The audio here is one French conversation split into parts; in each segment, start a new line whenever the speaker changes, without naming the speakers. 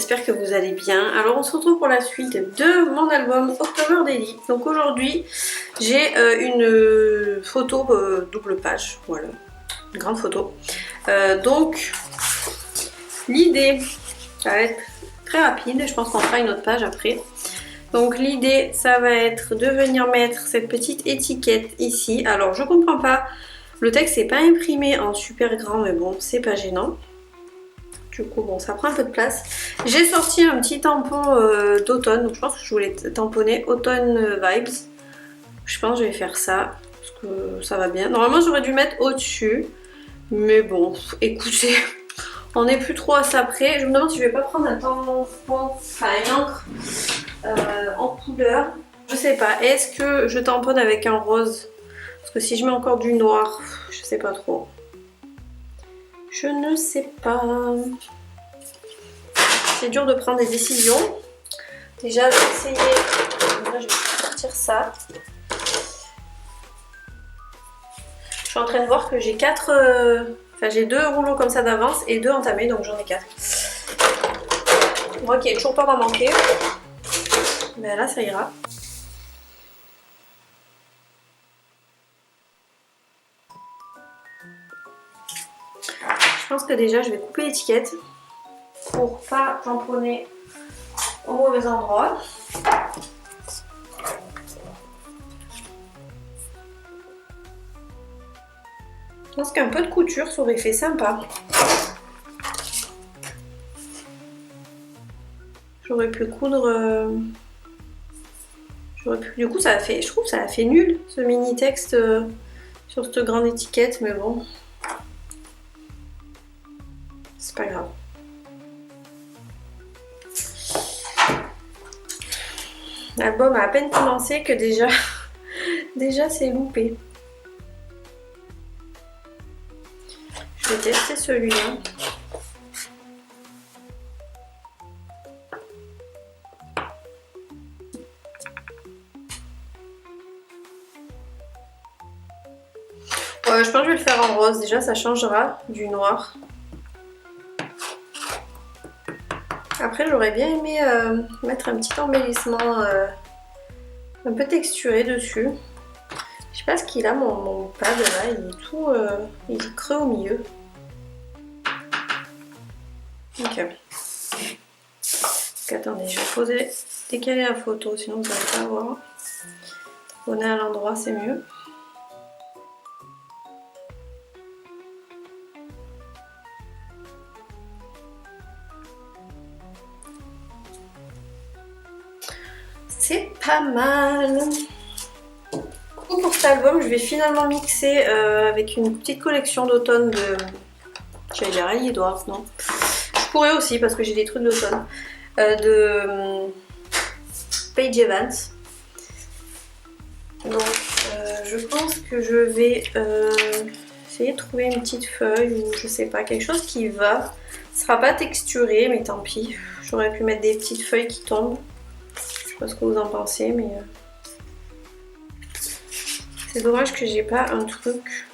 j'espère que vous allez bien. Alors on se retrouve pour la suite de mon album October Daily. Donc aujourd'hui j'ai une photo double page, voilà, une grande photo. Donc l'idée, ça va être très rapide, je pense qu'on fera une autre page après. Donc l'idée ça va être de venir mettre cette petite étiquette ici. Alors je comprends pas, le texte n'est pas imprimé en super grand mais bon c'est pas gênant. Du coup bon ça prend un peu de place. J'ai sorti un petit tampon d'automne, donc je pense que je voulais tamponner Autumn Vibes. Je pense que je vais faire ça, parce que ça va bien. Normalement j'aurais dû mettre au-dessus, mais bon écoutez, on n'est plus trop à ça près. Je me demande si je vais pas prendre un tampon, enfin une encre en couleur. Je sais pas, est-ce que je tamponne avec un rose? Parce que si je mets encore du noir, je sais pas trop. Je ne sais pas. C'est dur de prendre des décisions. Déjà, je vais essayer. Là, je vais sortir ça. Je suis en train de voir que j'ai 4. Enfin, j'ai 2 rouleaux comme ça d'avance et 2 entamés, donc j'en ai 4. Moi qui ai toujours peur d'en manquer. Ben là, ça ira. Je pense que déjà, je vais couper l'étiquette pour pas tamponner au mauvais endroit. Je pense qu'un peu de couture, ça aurait fait sympa. J'aurais pu coudre... Du coup, ça a fait... Je trouve que ça a fait nul, ce mini texte sur cette grande étiquette, mais bon. C'est pas grave. L'album a à peine commencé que déjà, déjà c'est loupé. Je vais tester celui-là. Ouais, je pense que je vais le faire en rose. Déjà, ça changera du noir. Après, j'aurais bien aimé mettre un petit embellissement un peu texturé dessus. Je sais pas ce qu'il a, mon pad là, il est tout il est creux au milieu. Ok. Donc, attendez, je vais poser, décaler la photo, sinon vous n'allez pas voir. On est à l'endroit, c'est mieux. C'est pas mal. Pour cet album, je vais finalement mixer avec une petite collection d'automne de... J'allais dire Ellie Edwards, non. Je pourrais aussi parce que j'ai des trucs d'automne. De Paige Evans. Donc je pense que je vais essayer de trouver une petite feuille ou je sais pas, quelque chose qui va. Ce sera pas texturé mais tant pis. J'aurais pu mettre des petites feuilles qui tombent. Je sais pas ce que vous en pensez mais... C'est dommage que j'ai pas un truc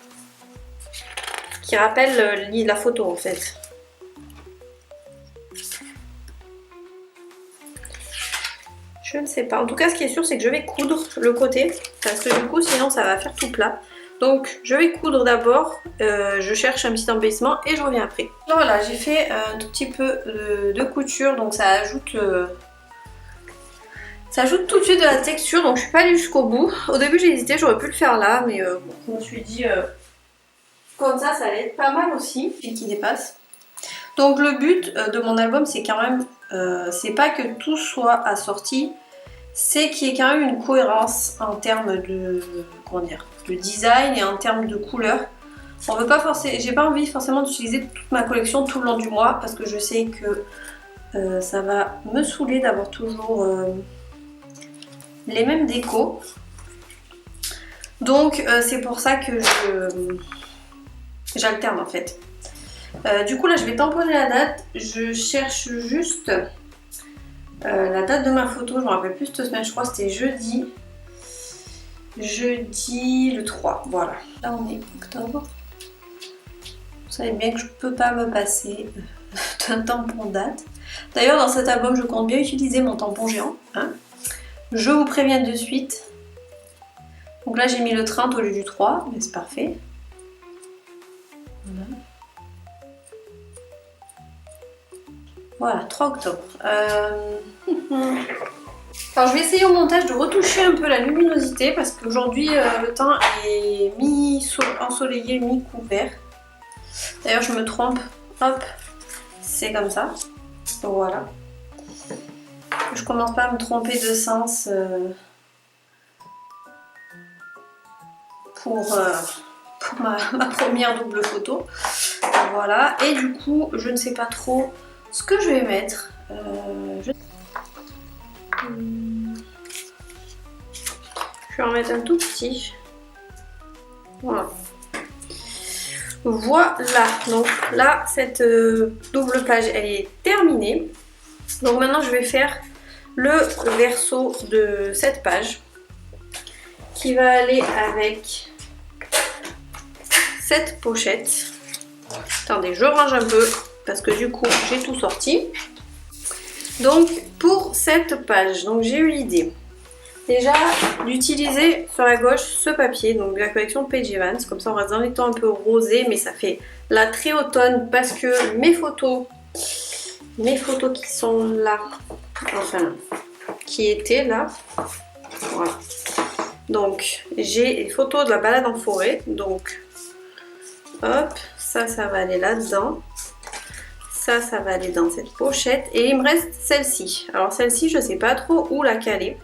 qui rappelle la photo en fait. Je ne sais pas. En tout cas, ce qui est sûr, c'est que je vais coudre le côté. Parce que du coup, sinon, ça va faire tout plat. Donc, je vais coudre d'abord. Je cherche un petit embellissement et je reviens après. Voilà, j'ai fait un tout petit peu de couture. Donc, ça ajoute... Ça ajoute tout de suite de la texture, donc je suis pas allée jusqu'au bout. Au début j'ai hésité, j'aurais pu le faire là, mais bon, je me suis dit comme ça allait être pas mal aussi, puis qui dépasse. Donc le but de mon album c'est quand même, c'est pas que tout soit assorti, c'est qu'il y ait quand même une cohérence en termes de, comment dire, de design et en termes de couleur. On veut pas forcément, j'ai pas envie forcément d'utiliser toute ma collection tout le long du mois parce que je sais que ça va me saouler d'avoir toujours... les mêmes décos. Donc c'est pour ça que j'alterne en fait. Du coup là je vais tamponner la date. Je cherche juste la date de ma photo. Je me rappelle plus cette semaine, je crois que c'était jeudi. Jeudi le 3, voilà. Là on est octobre. Vous savez bien que je peux pas me passer d'un tampon date. D'ailleurs dans cet album je compte bien utiliser mon tampon géant, hein. Je vous préviens de suite. Donc là j'ai mis le 30 au lieu du 3, mais c'est parfait. Voilà. Voilà, 3 octobre. Alors je vais essayer au montage de retoucher un peu la luminosité parce qu'aujourd'hui le temps est mi-ensoleillé, mi-couvert. D'ailleurs je me trompe, hop, c'est comme ça. Donc voilà. Je commence pas à me tromper de sens pour ma première double photo. Voilà, et du coup je ne sais pas trop ce que je vais mettre. Je vais en mettre un tout petit. Voilà. Voilà, donc là cette double page elle est terminée. Donc maintenant je vais faire le verso de cette page qui va aller avec cette pochette. Attendez, je range un peu parce que du coup j'ai tout sorti. Donc pour cette page, donc j'ai eu l'idée déjà d'utiliser sur la gauche ce papier, donc de la collection Paige Evans, comme ça on reste dans les tons un peu rosés, mais ça fait là très automne parce que mes photos qui sont là, enfin qui étaient là, voilà. Donc j'ai les photos de la balade en forêt, donc hop, ça va aller là-dedans. Ça va aller dans cette pochette. Et il me reste celle-ci. Alors celle-ci, je sais pas trop où la caler.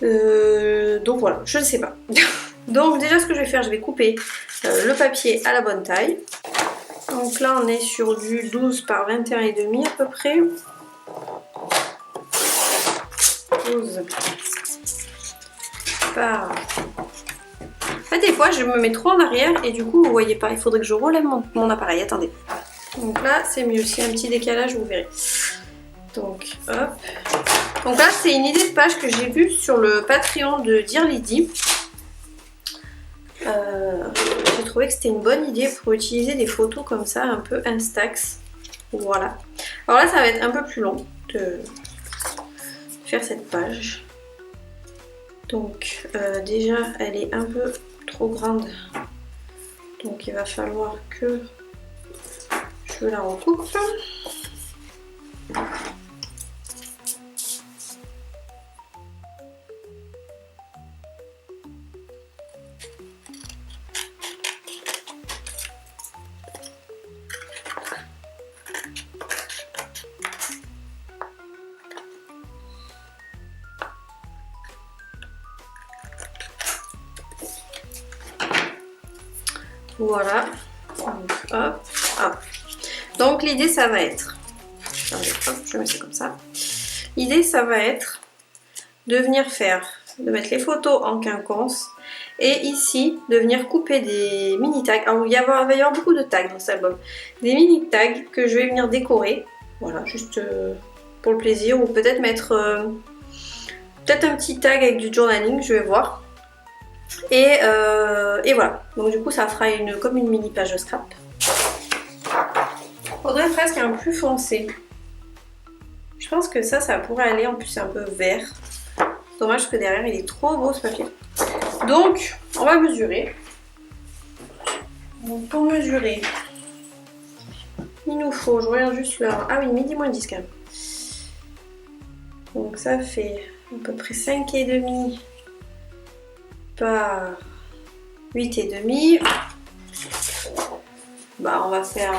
Donc voilà, je ne sais pas. Donc déjà ce que je vais faire, je vais couper le papier à la bonne taille. Donc là on est sur du 12 par 21,5 à peu près. 12 par... En fait des fois je me mets trop en arrière et du coup vous voyez pas, il faudrait que je relève mon appareil, attendez. Donc là c'est mieux, s'il y a un petit décalage vous verrez. Donc hop. Donc là c'est une idée de page que j'ai vue sur le Patreon de Dear Lydie. J'ai trouvé que c'était une bonne idée pour utiliser des photos comme ça, un peu instax. Voilà. Alors là ça va être un peu plus long de faire cette page. Donc déjà elle est un peu trop grande. Donc il va falloir que je la recoupe. Voilà, donc, hop, hop. Donc l'idée ça va être, attendez, hop, je mets ça comme ça. L'idée ça va être de venir de mettre les photos en quinconce et ici de venir couper des mini tags. Alors il va y avoir beaucoup de tags dans cet album, des mini tags que je vais venir décorer, voilà, juste pour le plaisir, ou peut-être mettre peut-être un petit tag avec du journaling, je vais voir. Et voilà, donc du coup ça fera comme une mini page de scrap. Faudrait presque un plus foncé. Je pense que ça pourrait aller, en plus c'est un peu vert. Dommage que derrière il est trop beau ce papier. Donc on va mesurer. Donc pour mesurer, il nous faut, je regarde juste l'heure. Ah oui, midi moins 10 quand même. Donc ça fait à peu près 5,5 par 8,5. Bah on va faire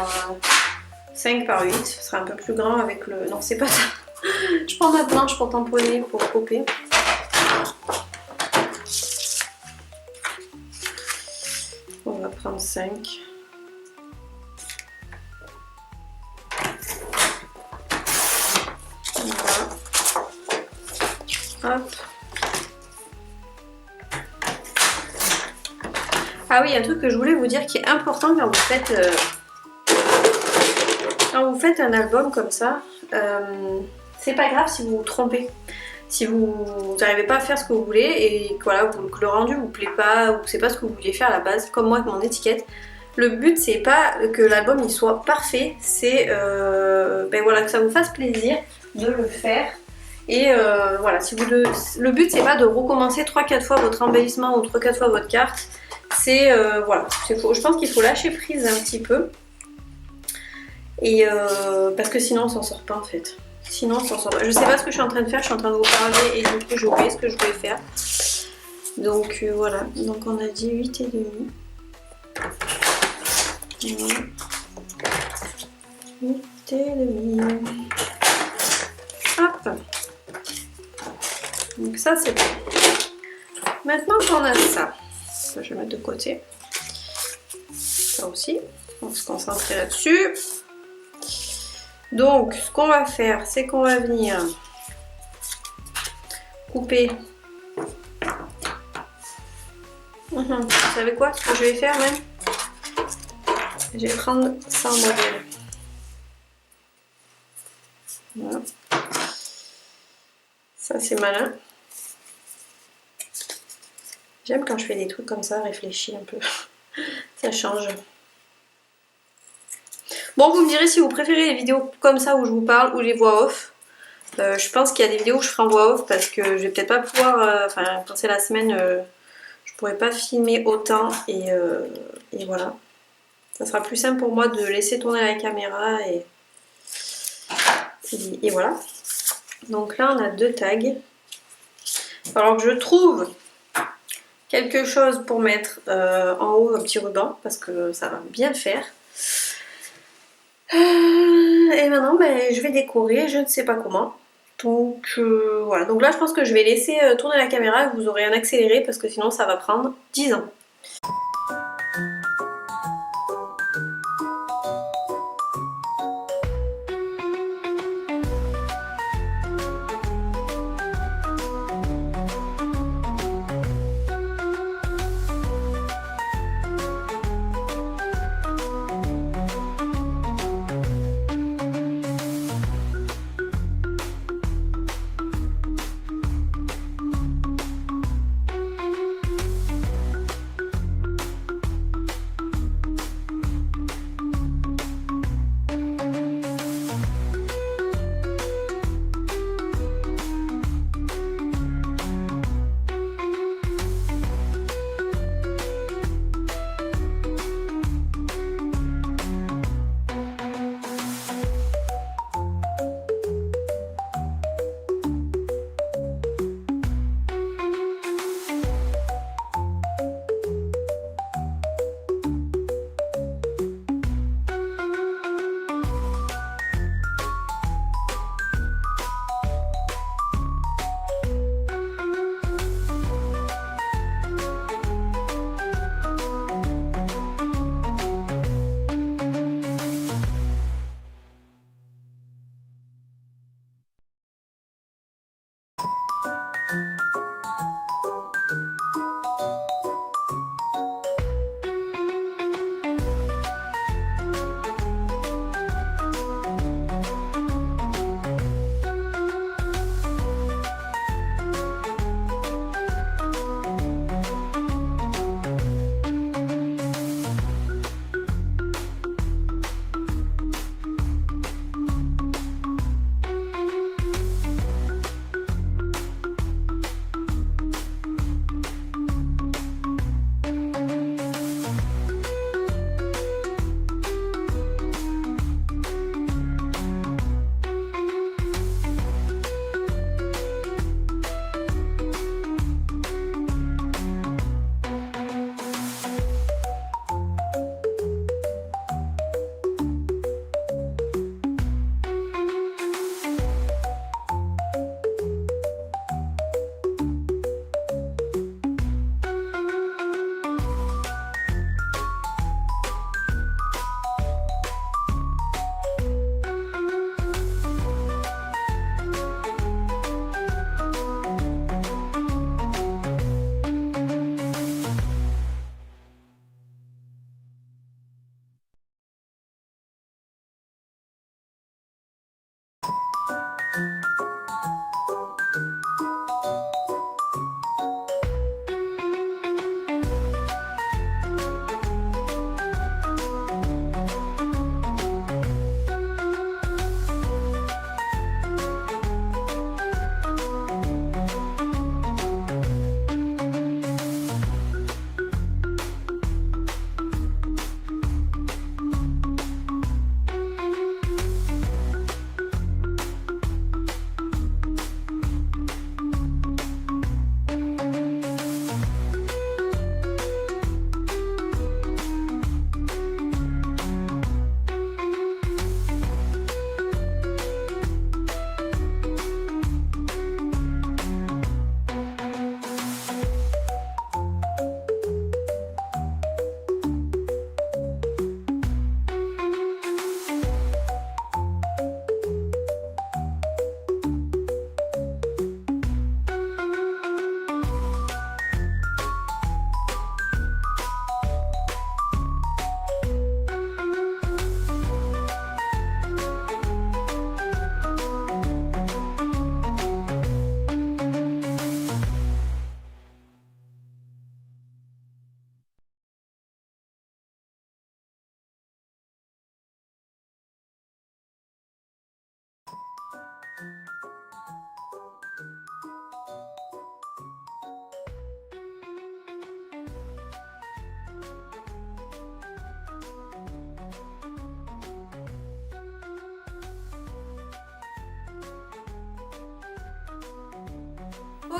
5 par 8, ce sera un peu plus grand avec le... Non c'est pas ça. Je prends ma planche pour tamponner, pour couper. On va prendre 5. Voilà. Hop. Ah oui, un truc que je voulais vous dire qui est important quand vous faites un album comme ça, c'est pas grave si vous vous trompez. Si vous n'arrivez pas à faire ce que vous voulez et que, voilà, que le rendu vous plaît pas ou que c'est pas ce que vous vouliez faire à la base, comme moi avec mon étiquette, Le but c'est pas que l'album il soit parfait, c'est ben voilà, que ça vous fasse plaisir de le faire. Et voilà, si vous le but c'est pas de recommencer 3-4 fois votre embellissement ou 3-4 fois votre carte. C'est voilà, je pense qu'il faut lâcher prise un petit peu. Et parce que sinon on s'en sort pas en fait. Sinon on s'en sort pas. Je sais pas ce que je suis en train de faire, je suis en train de vous parler et du coup j'ai oublié ce que je voulais faire. Donc voilà, donc on a dit 8,5. Voilà. 8,5. Hop. Donc ça c'est bon. Maintenant qu'on a ça, je vais mettre de côté. Ça aussi, on va se concentrer là-dessus. Donc ce qu'on va faire, c'est qu'on va venir couper. Vous savez quoi, ce que je vais faire même? Je vais prendre ça en modèle. Voilà. Ça c'est malin. J'aime quand je fais des trucs comme ça, réfléchis un peu. Ça change. Bon, vous me direz si vous préférez les vidéos comme ça où je vous parle ou les voix off. Je pense qu'il y a des vidéos où je ferai en voix off parce que je vais peut-être pas pouvoir, enfin quand c'est la semaine, je pourrais pas filmer autant et voilà. Ça sera plus simple pour moi de laisser tourner la caméra et voilà. Donc là on a 2 tags. Alors que je trouve quelque chose pour mettre en haut un petit ruban parce que ça va bien faire. Et maintenant ben, je vais décorer, je ne sais pas comment. Donc voilà, donc là je pense que je vais laisser tourner la caméra et vous aurez un accéléré parce que sinon ça va prendre 10 ans.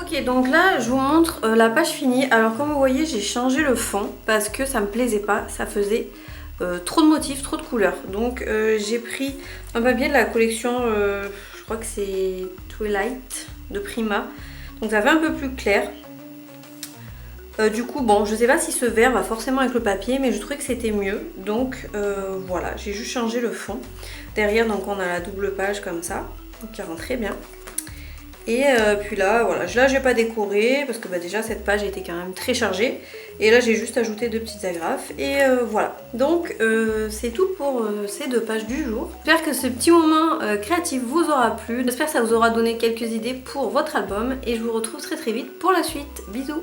Ok, donc là je vous montre la page finie. Alors comme vous voyez, j'ai changé le fond parce que ça me plaisait pas, ça faisait trop de motifs, trop de couleurs. Donc j'ai pris un papier de la collection, je crois que c'est Twilight de Prima. Donc ça fait un peu plus clair. Du coup, bon, je sais pas si ce vert va forcément avec le papier, mais je trouvais que c'était mieux. Donc voilà, j'ai juste changé le fond. Derrière, donc on a la double page comme ça, donc qui rend très bien. Et puis là, voilà, là j'ai pas décoré parce que déjà cette page était quand même très chargée. Et là j'ai juste ajouté 2 petites agrafes et voilà. Donc c'est tout pour ces 2 pages du jour. J'espère que ce petit moment créatif vous aura plu. J'espère que ça vous aura donné quelques idées pour votre album. Et je vous retrouve très très vite pour la suite. Bisous!